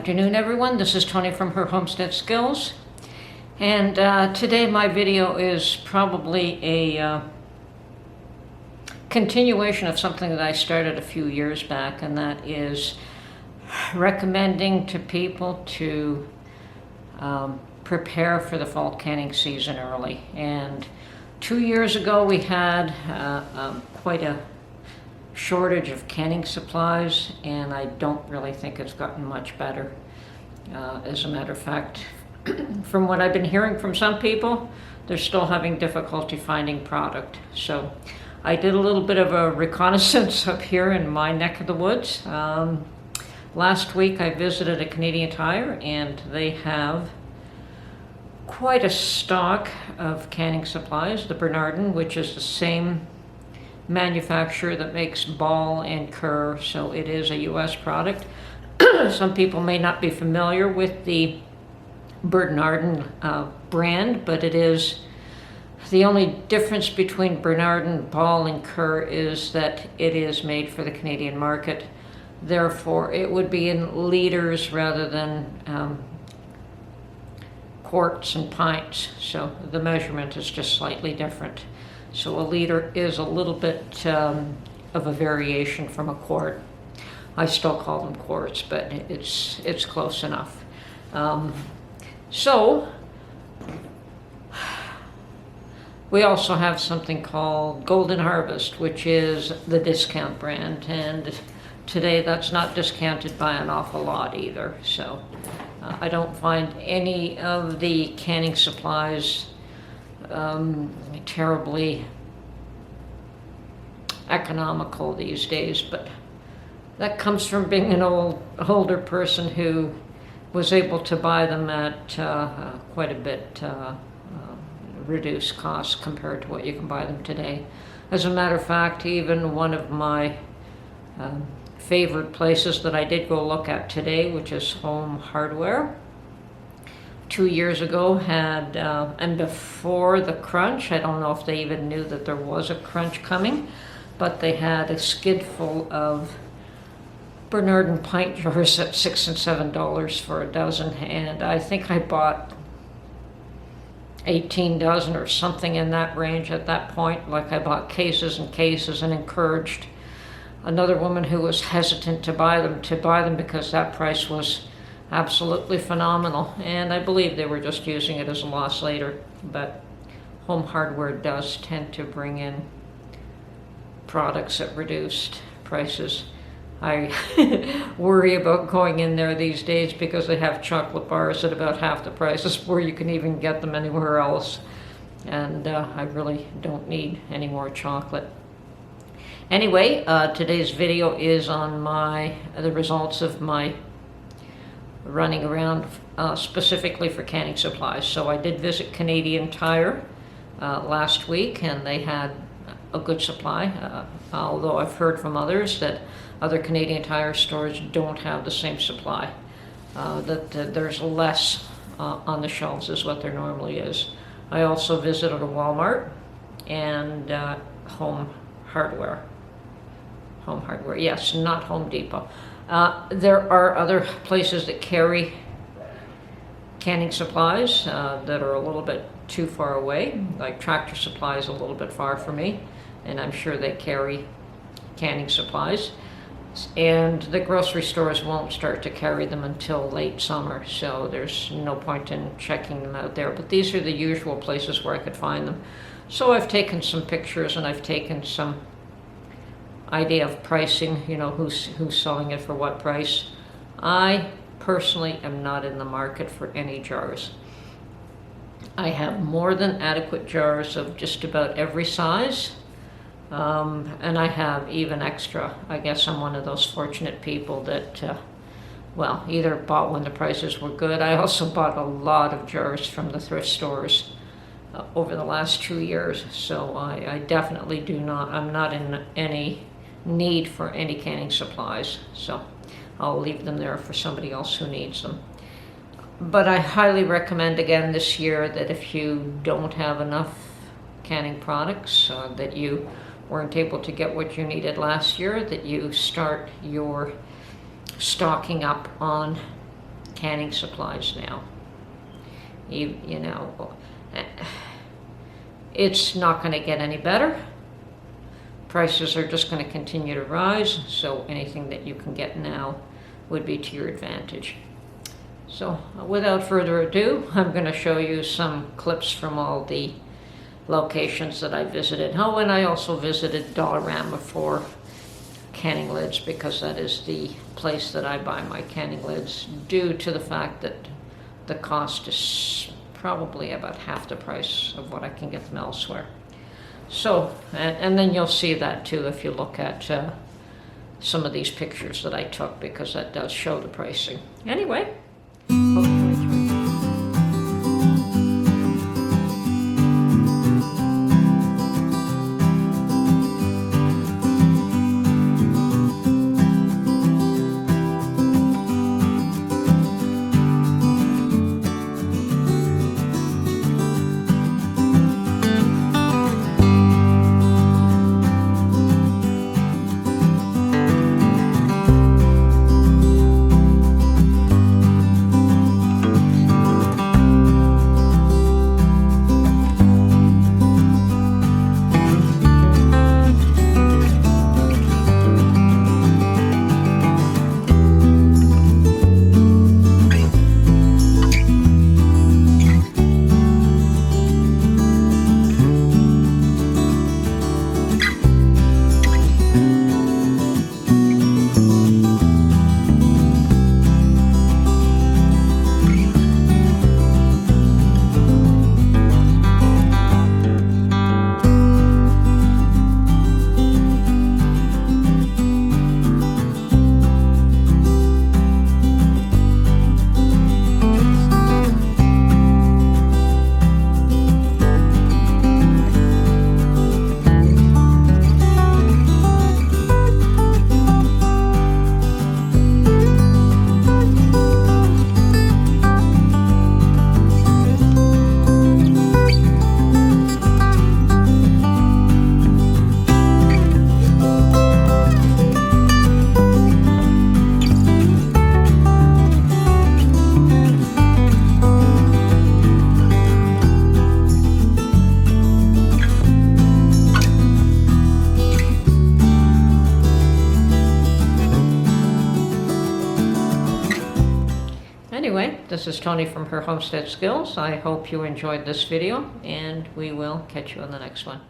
afternoon, everyone. This is Tony from Her Homestead Skills, and today my video is probably a continuation of something that I started a few years back, and that is recommending to people to prepare for the fall canning season early. And 2 years ago we had quite a shortage of canning supplies, and I don't really think it's gotten much better. As a matter of fact, from what I've been hearing from some people, they're still having difficulty finding product. So I did a little bit of a reconnaissance up here in my neck of the woods. Last week I visited a Canadian Tire, and they have quite a stock of canning supplies. The Bernardin, which is the same manufacturer that makes Ball and Kerr, so it is a US product. Some people may not be familiar with the Bernardin brand, but it is the only difference between Bernardin, Ball, and Kerr is that it is made for the Canadian market. Therefore, it would be in liters rather than quarts and pints, so the measurement is just slightly different. So a liter is a little bit of a variation from a quart. I still call them quarts, but it's close enough. So we also have something called Golden Harvest, which is the discount brand, and today that's not discounted by an awful lot either. So I don't find any of the canning supplies terribly economical these days, but that comes from being an older person who was able to buy them at quite a bit reduced cost compared to what you can buy them today. As a matter of fact, even one of my favorite places that I did go look at today, which is Home Hardware, 2 years ago had, and before the crunch, I don't know if they even knew that there was a crunch coming, but they had a skid full of Bernardin pint jars at $6 and $7 for a dozen, and I think I bought 18 dozen or something in that range at that point. Like, I bought cases and cases and encouraged another woman who was hesitant to buy them because that price was absolutely phenomenal, and I believe they were just using it as a loss leader. But Home Hardware does tend to bring in products at reduced prices. I worry about going in there these days because they have chocolate bars at about half the prices where you can even get them anywhere else, and I really don't need any more chocolate. Anyway, today's video is on the results of my running around specifically for canning supplies. So I did visit Canadian Tire last week, and they had a good supply, although I've heard from others that other Canadian Tire stores don't have the same supply, that there's less on the shelves is what there normally is. I also visited a Walmart and Home Hardware, yes, not Home Depot. There are other places that carry canning supplies that are a little bit too far away, like Tractor Supply is a little bit far for me, and I'm sure they carry canning supplies. And the grocery stores won't start to carry them until late summer, so there's no point in checking them out there. But these are the usual places where I could find them. So I've taken some pictures, and I've taken some idea of pricing, you know, who's selling it for what price. I personally am not in the market for any jars. I have more than adequate jars of just about every size, and I have even extra. I guess I'm one of those fortunate people that well, either bought when the prices were good. I also bought a lot of jars from the thrift stores over the last 2 years, so I definitely I'm not in any need for any canning supplies, so I'll leave them there for somebody else who needs them. But I highly recommend again this year that if you don't have enough canning products, that you weren't able to get what you needed last year, that you start your stocking up on canning supplies now. You know, it's not going to get any better. Prices are just going to continue to rise, so anything that you can get now would be to your advantage. So without further ado, I'm going to show you some clips from all the locations that I visited. Oh, and I also visited Dollarama for canning lids, because that is the place that I buy my canning lids, due to the fact that the cost is probably about half the price of what I can get them elsewhere. So, and then you'll see that too if you look at some of these pictures that I took, because that does show the pricing. Anyway, hope you enjoyed. Anyway, this is Tony from Her Homestead Skills. I hope you enjoyed this video, and we will catch you on the next one.